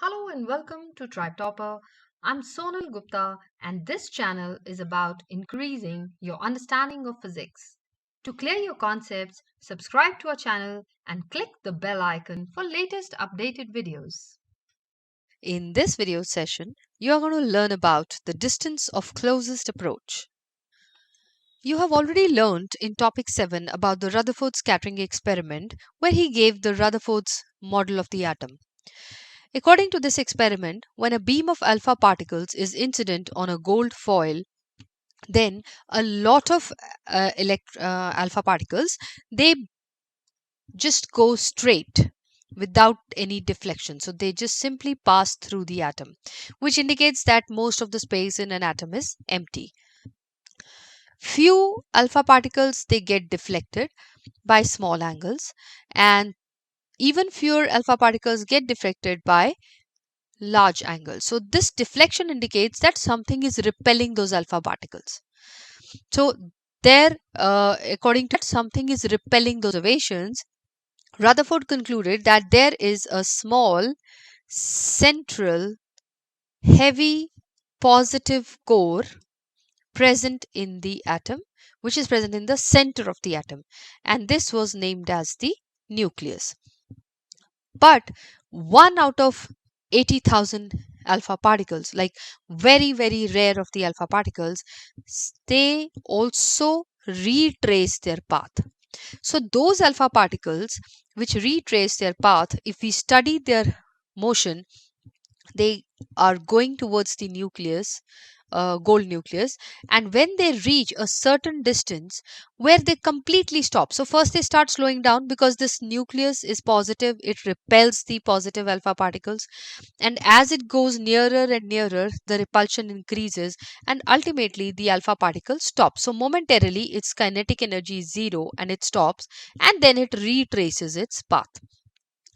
Hello and welcome to Tribetopper. I'm Sonal Gupta, and this channel is about increasing your understanding of physics. To clear your concepts, subscribe to our channel and click the bell icon for latest updated videos. In this video session, you are going to learn about the distance of closest approach. You have already learned in topic 7 about the Rutherford scattering experiment where he gave the Rutherford's model of the atom. According to this experiment, when a beam of alpha particles is incident on a gold foil, then a lot of alpha particles, they just go straight without any deflection. So they just simply pass through the atom, which indicates that most of the space in an atom is empty. Few alpha particles they get deflected by small angles, and even fewer alpha particles get deflected by large angles. So this deflection indicates that something is repelling those alpha particles. So there, according to that, something is repelling those observations. Rutherford concluded that there is a small, central, heavy, positive core present in the atom, which is present in the center of the atom, and this was named as the nucleus. But 1 out of 80,000 alpha particles, like very, very rare of the alpha particles, they also retrace their path. So those alpha particles which retrace their path, if we study their motion, they are going towards the nucleus, gold nucleus, and when they reach a certain distance where they completely stop. So first they start slowing down because this nucleus is positive, it repels the positive alpha particles, and as it goes nearer and nearer, the repulsion increases, and ultimately the alpha particle stops. So momentarily its kinetic energy is zero and it stops, and then it retraces its path.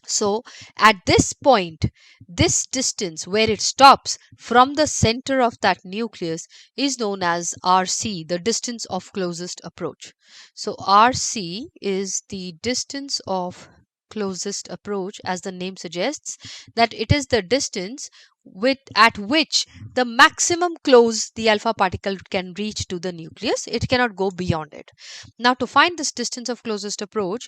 So at this point, this distance where it stops from the center of that nucleus is known as RC, the distance of closest approach. So RC is the distance of closest approach, as the name suggests, that it is the distance at which the maximum close the alpha particle can reach to the nucleus. It cannot go beyond it. Now, to find this distance of closest approach,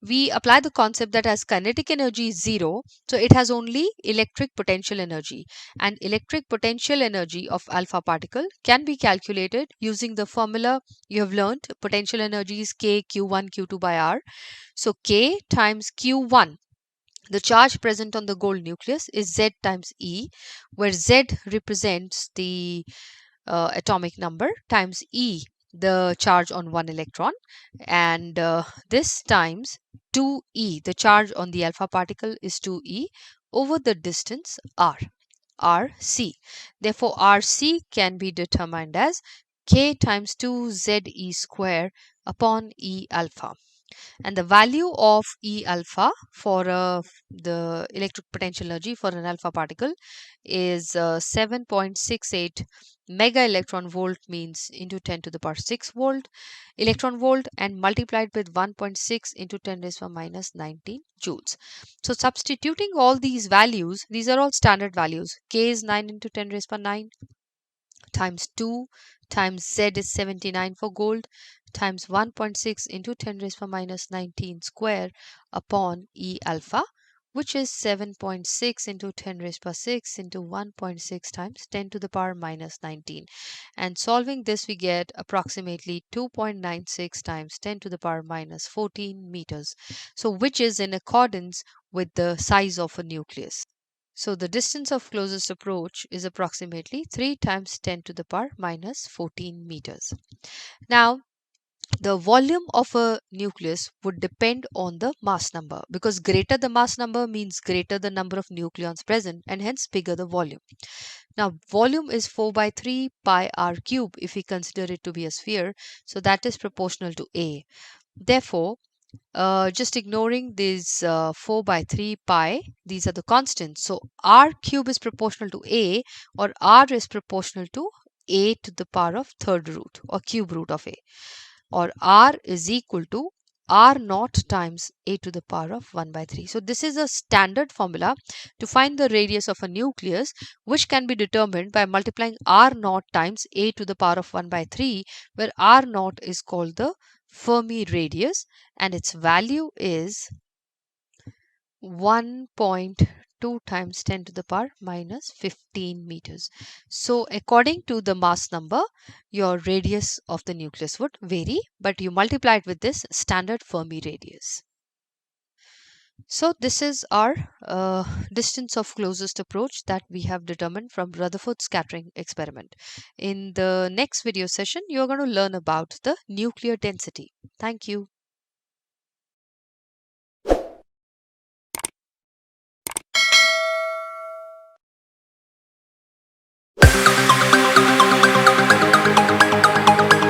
we apply the concept that as kinetic energy is zero, so it has only electric potential energy, and electric potential energy of alpha particle can be calculated using the formula you have learned. Potential energy is K Q1 Q2 by R. So K times Q1, the charge present on the gold nucleus, is Z times E, where Z represents the atomic number, times E, the charge on one electron, and this times 2e, the charge on the alpha particle is 2e, over the distance r, rc. Therefore rc can be determined as k times 2ze square upon e alpha, and the value of E alpha for the electric potential energy for an alpha particle is 7.68 mega electron volt, means into 10 to the power 6 volt electron volt, and multiplied with 1.6 into 10 raised to the minus 19 joules. So substituting all these values, these are all standard values. K is 9 into 10 raised to the 9 times 2 times Z is 79 for gold, times 1.6 into 10 raised to the minus 19 square upon E alpha, which is 7.6 into 10 raised to the 6 into 1.6 times 10 to the power minus 19. And solving this, we get approximately 2.96 times 10 to the power minus 14 meters. So which is in accordance with the size of a nucleus. So the distance of closest approach is approximately 3 times 10 to the power minus 14 meters. Now, the volume of a nucleus would depend on the mass number, because greater the mass number means greater the number of nucleons present, and hence bigger the volume. Now, volume is 4 by 3 pi r cube if we consider it to be a sphere, so that is proportional to A. Therefore, just ignoring these 4 by 3 pi, these are the constants. So r cube is proportional to A, or r is proportional to A to the power of third root or cube root of A, or r is equal to R naught times a to the power of 1 by 3. So this is a standard formula to find the radius of a nucleus, which can be determined by multiplying R naught times a to the power of 1 by 3, where R naught is called the Fermi radius and its value is 1.2 times 10 to the power minus 15 meters. So according to the mass number, your radius of the nucleus would vary, but you multiply it with this standard Fermi radius. So this is our distance of closest approach that we have determined from Rutherford scattering experiment. In the next video session, you're going to learn about the nuclear density. Thank you.